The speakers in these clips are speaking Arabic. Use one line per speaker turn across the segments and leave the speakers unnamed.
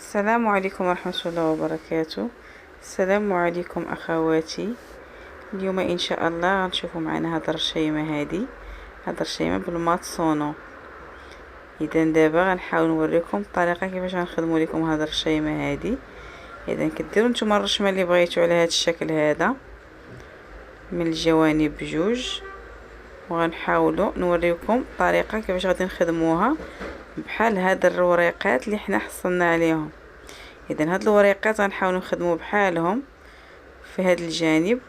السلام عليكم ورحمة الله وبركاته. السلام عليكم أخواتي. اليوم إن شاء الله غنشوفوا معنا هاد الرشيمة هاد الرشيمة بالماطسونو. إذا دابا غنحاول نوريكم الطريقة كيفاش غنخدموا لكم هاد الرشيمة هادي. إذا كديروا نتوما الرشمة اللي بغيتو على هاد الشكل هذا من الجوانب بجوج، وغنحاولوا نوريكم الطريقة كيفاش غادي نخدموها بحال هاد الوريقات اللي حنا حصلنا عليهم. اذا هاد الوريقات غنحاولوا نخدموا بحالهم في هاد الجانب.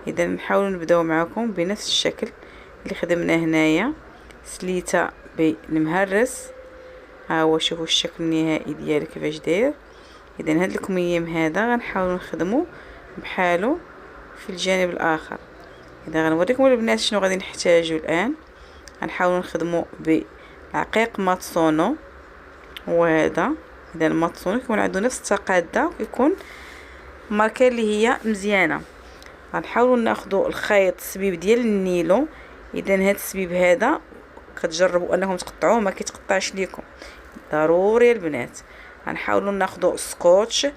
اذا نحاولوا نبداو معكم بنفس الشكل اللي خدمنا هنايا، سليته بالمهرس. ها هو شوفوا الشكل النهائي ديالو كيفاش داير. اذا هاد الكميم هذا غنحاولوا نخدموا بحاله في الجانب الاخر. اذا غنوريكم البنات شنو غادي نحتاجو الان. غنحاولوا نخدموا بعقيق ماتسونو، وهذا اذا الماطسونو يكون عنده نفس التقاده ويكون ماركه اللي هي مزيانه. غنحاولوا ناخذوا الخيط السبيب ديال النيلو. اذا هاد السبيب هذا كتجربوا انكم تقطعوه ما كيتقطعش ليكم ضروري البنات. غنحاولوا ناخذوا السكوتش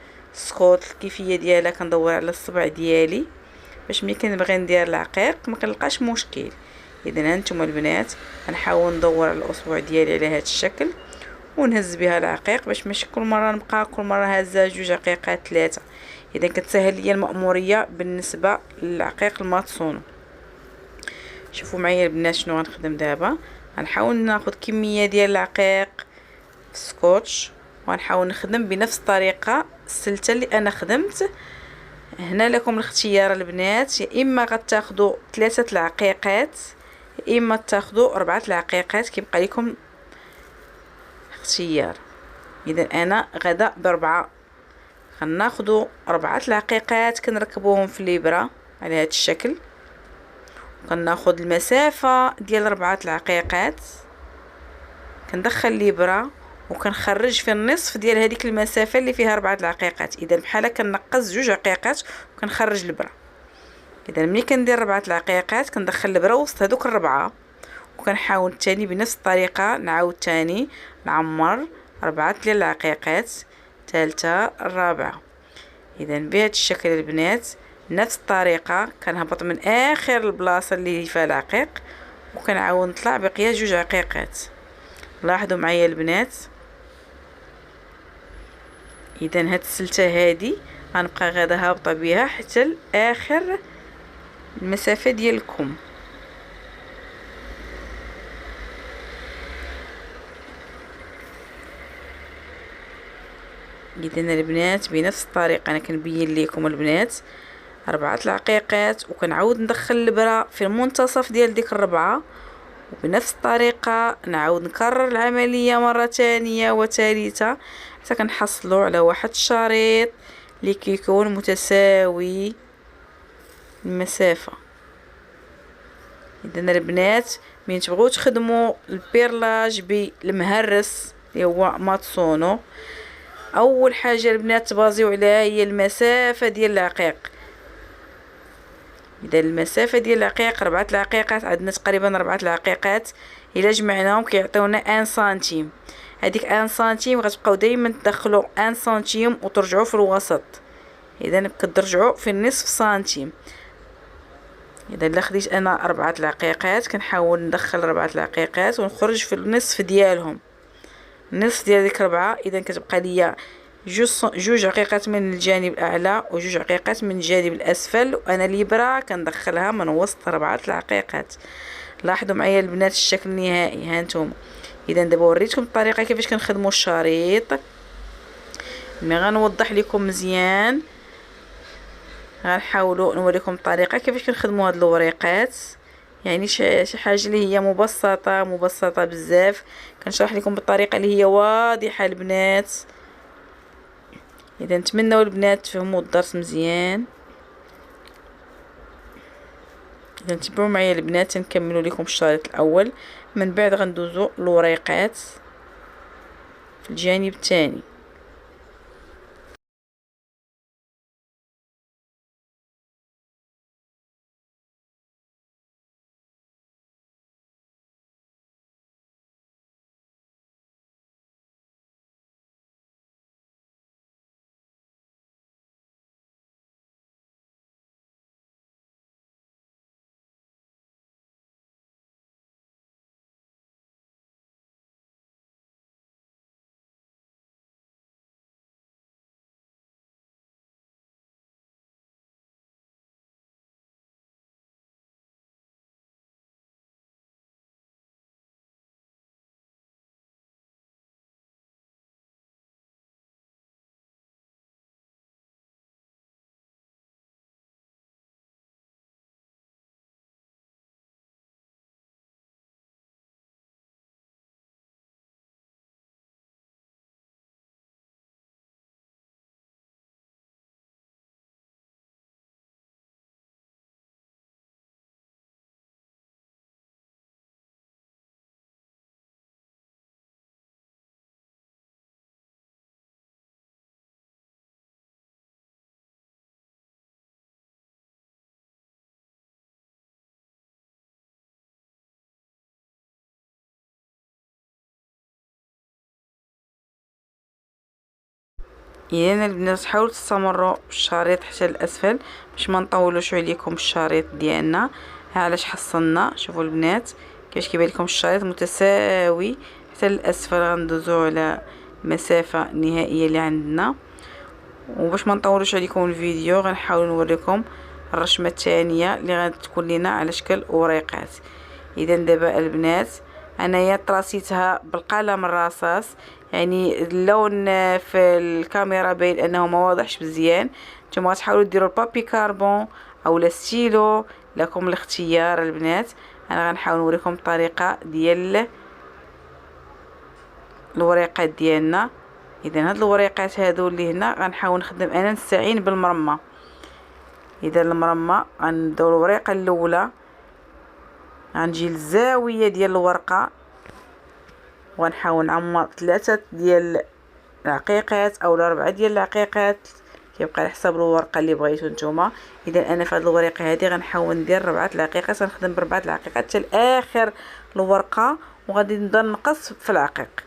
الكيفيه ديالها كندور على الصبع ديالي باش ملي كنبغي ندير العقيق ما كنلقاش مشكل. اذا هانتوما البنات غنحاول ندور على الاصبع ديالي على هذا الشكل ونهز بها العقيق باش ماشي كل مره نبقى كل مره هازه جوج عقيقات ثلاثه. اذا كتسهل ليا المأموريه بالنسبه للعقيق الماطسونو. شوفوا معايا البنات شنو غنخدم دابا. غنحاول ناخذ كميه ديال العقيق في السكوتش وغنحاول نخدم بنفس الطريقه السلته اللي انا خدمت. هنا لكم الاختيار البنات، يا اما غتاخذوا 3 العقيقات يا اما تاخذوا 4 العقيقات، كيبقى لكم اختيار. اذا انا غدا ب4 غناخذوا 4 العقيقات كنركبوهم في الابره على هذا الشكل. كناخذ المسافه ديال 4 العقيقات، كندخل الابره وكنخرج في النصف ديال هذيك المسافه اللي فيها 4 العقيقات. اذا بحال كنقص جوج عقيقات وكنخرج الابره. اذا ملي كندير 4 العقيقات كندخل الابره وسط هذوك الربعه وكنحاول تاني بنفس الطريقه نعاود تاني نعمر 4 ديال العقيقات، ثالثه الرابعه. اذا بهذا الشكل البنات نفس الطريقه كنهبط من اخر البلاصه اللي فيها العقيق وكنعاود نطلع بقيه جوج عقيقات. لاحظوا معايا البنات. اذا هاد السلته هذه غنبقى غادا هابطه بها حتى لاخر المسافه ديال الكم. اذا البنات بنفس الطريقه انا كنبين لكم البنات 4 العقيقات وكنعاود ندخل الابره في المنتصف ديال ديك الربعه، وبنفس الطريقه نعاود نكرر العمليه مره ثانيه وثالثه حتى كنحصلوا على واحد الشريط اللي كيكون متساوي المسافه. اذا البنات ملي تبغوا تخدموا البيرلاج بالمهرس اللي هو ماتسونو، اول حاجه البنات تبازيو عليها هي المسافه ديال العقيق. اذا المسافه ديال العقيق 4 العقيقات عندنا تقريبا 4 العقيقات، الا جمعناهم كيعطيونا 1 سنتيم. هذيك 1 سنتيم غتبقاو دائما تدخلوا 1 سنتيم وترجعوا في الوسط. اذا كترجعوا في النصف سنتيم. اذا الا خديت انا 4 العقيقات كنحاول ندخل 4 العقيقات ونخرج في النصف ديالهم، النصف ديال ديك 4. اذا كتبقى ليا جوج عقيقات من الجانب الاعلى وجوج عقيقات من الجانب الاسفل، وانا الابره كندخلها من وسط 4 العقيقات. لاحظوا معايا البنات الشكل النهائي هانتوما. اذا دابا وريتكم الطريقه كيفاش كنخدموا الشريط، مي غنوضح لكم مزيان. غنحاولوا نوريكم الطريقه كيفاش كنخدموا هاد الوريقات، يعني شي حاجه اللي هي مبسطه بزاف. كنشرح لكم بالطريقه اللي هي واضحه البنات. اذا نتمنوا البنات تفهموا الدرس مزيان. اذا تبعوا معايا البنات نكملوا لكم الشريط الاول، من بعد غندوزوا الوريقات في الجانب الثاني. اذا البنات حاولوا تستمروا بالشريط حتى الاسفل باش ما نطولوش عليكم الشريط ديالنا. ها علاش حصلنا. شوفوا البنات كيفاش كيبان لكم الشريط متساوي حتى للاسفل. غندوزو على المسافه النهائيه اللي عندنا. وباش ما نطولوش عليكم الفيديو غنحاول نوريكم الرشمه الثانيه اللي غتكون لنا على شكل وريقات. اذا دابا البنات انايا طراسيتها بالقلم الرصاص، يعني اللون في الكاميرا باين انه ما واضحش مزيان. نتوما غتحاولوا ديروا البابي كاربون او ستيلو، لكم الاختيار البنات. انا غنحاول نوريكم الطريقه ديال الوريقات ديالنا. اذا هاد الوريقات هادو اللي هنا غنحاول نخدم انا نستعين بالمرمى. اذا المرمى غندور الورقه الاولى، غنجي للزاويه ديال الورقه وغنحاول نعمر 3 ديال العقيقات او 4 ديال العقيقات، كيبقى على حساب الورقه اللي بغيتو نتوما. اذا انا في هذه الورقه هذه غنحاول ندير 4 العقيقات، غنخدم ب4 العقيقات حتى لاخر الورقه وغادي نبدا نقص في العقيق.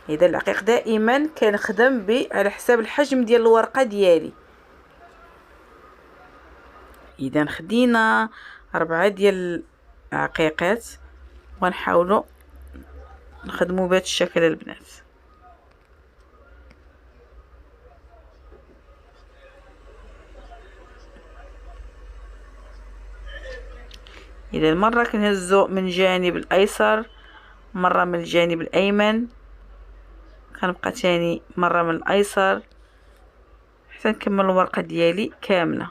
اذا العقيق دائما كنخدم على حساب الحجم ديال الورقه ديالي. اذا خدينا 4 ديال العقيقات ونحاولوا نخدموا بهذا الشكل البنات. اذا مره كنهزو من الجانب الايسر، مره من الجانب الايمن، كنبقى تاني مره من الايسر حتى نكمل الورقه ديالي كامله.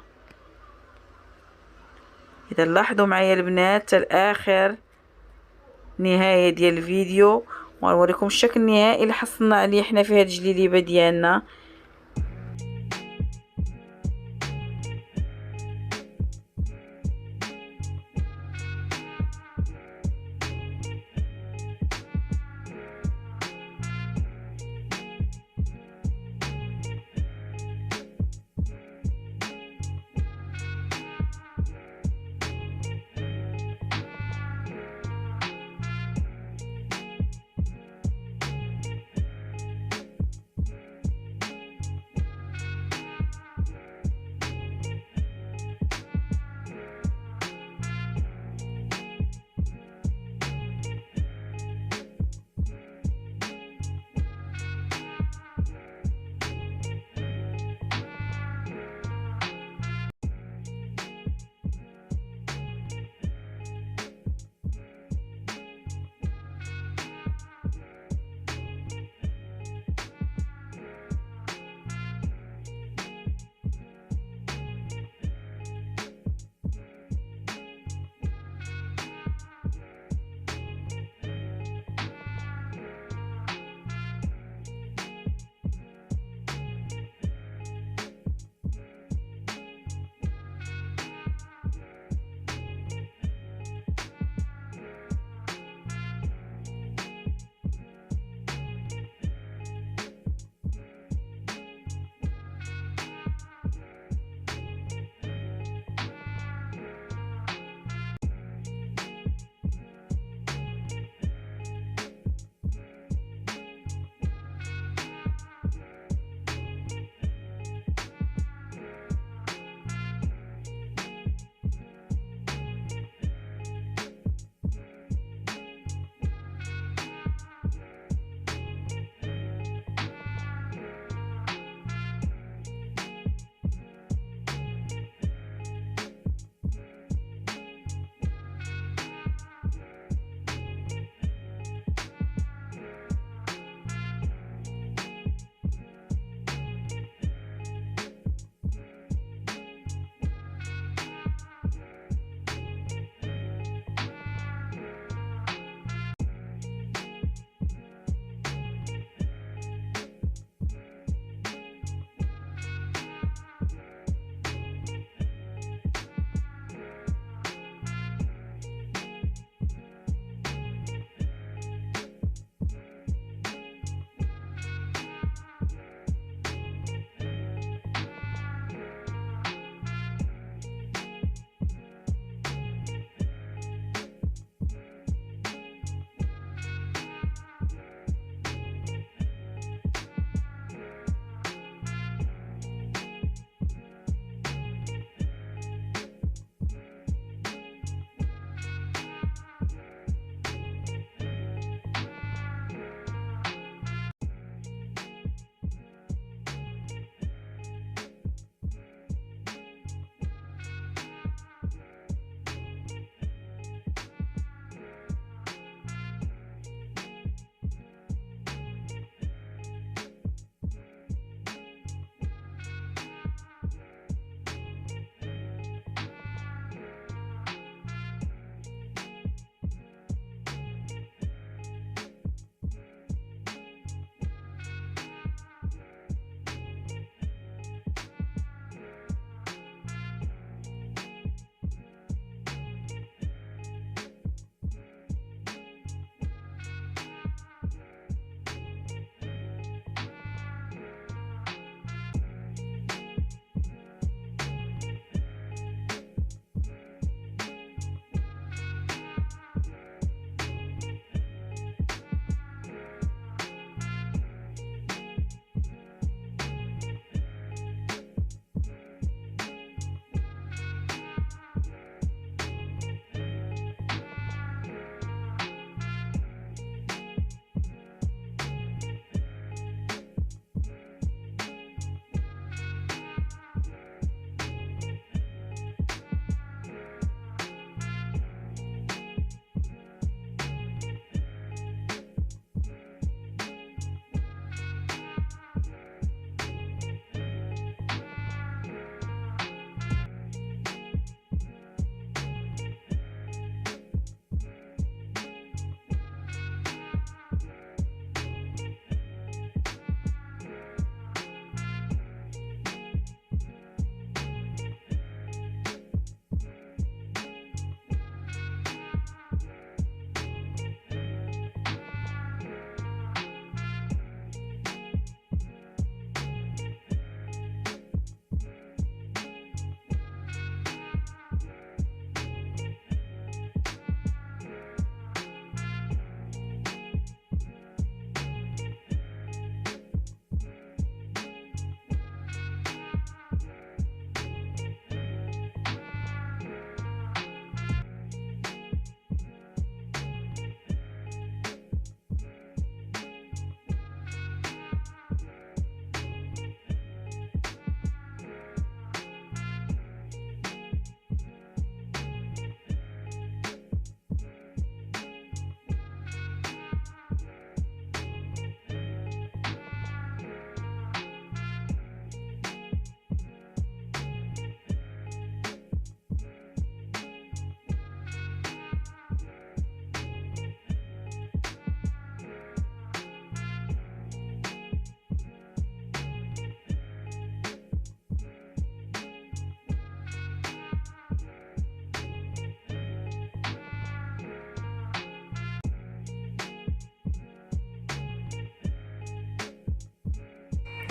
اذا لاحظوا معايا البنات حتى الاخر نهايه ديال الفيديو ونوريكم الشكل النهائي اللي حصلنا عليه حنا في هذه الجليليبه ديالنا.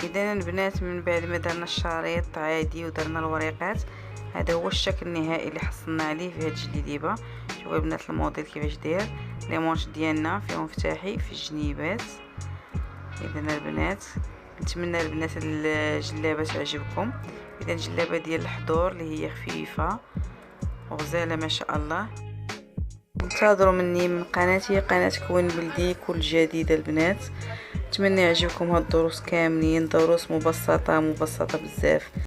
اذا البنات من بعد ما درنا الشريط عادي ودرنا الوريقات، هذا هو الشكل النهائي اللي حصلنا عليه في هاد الجليديبه. شوفوا البنات الموديل كيفاش داير، لي مونش ديالنا فيهم فتاحي في الجنيبات. اذا البنات نتمنى البنات الجلابه تعجبكم. اذا الجلابه ديال الحضور اللي هي خفيفه وغزاله ما شاء الله. انتظروا مني من قناتي قناه كوين بلدي كل جديد البنات. نتمنى يعجبكم هاد الدروس كاملين، دروس مبسطه بزاف.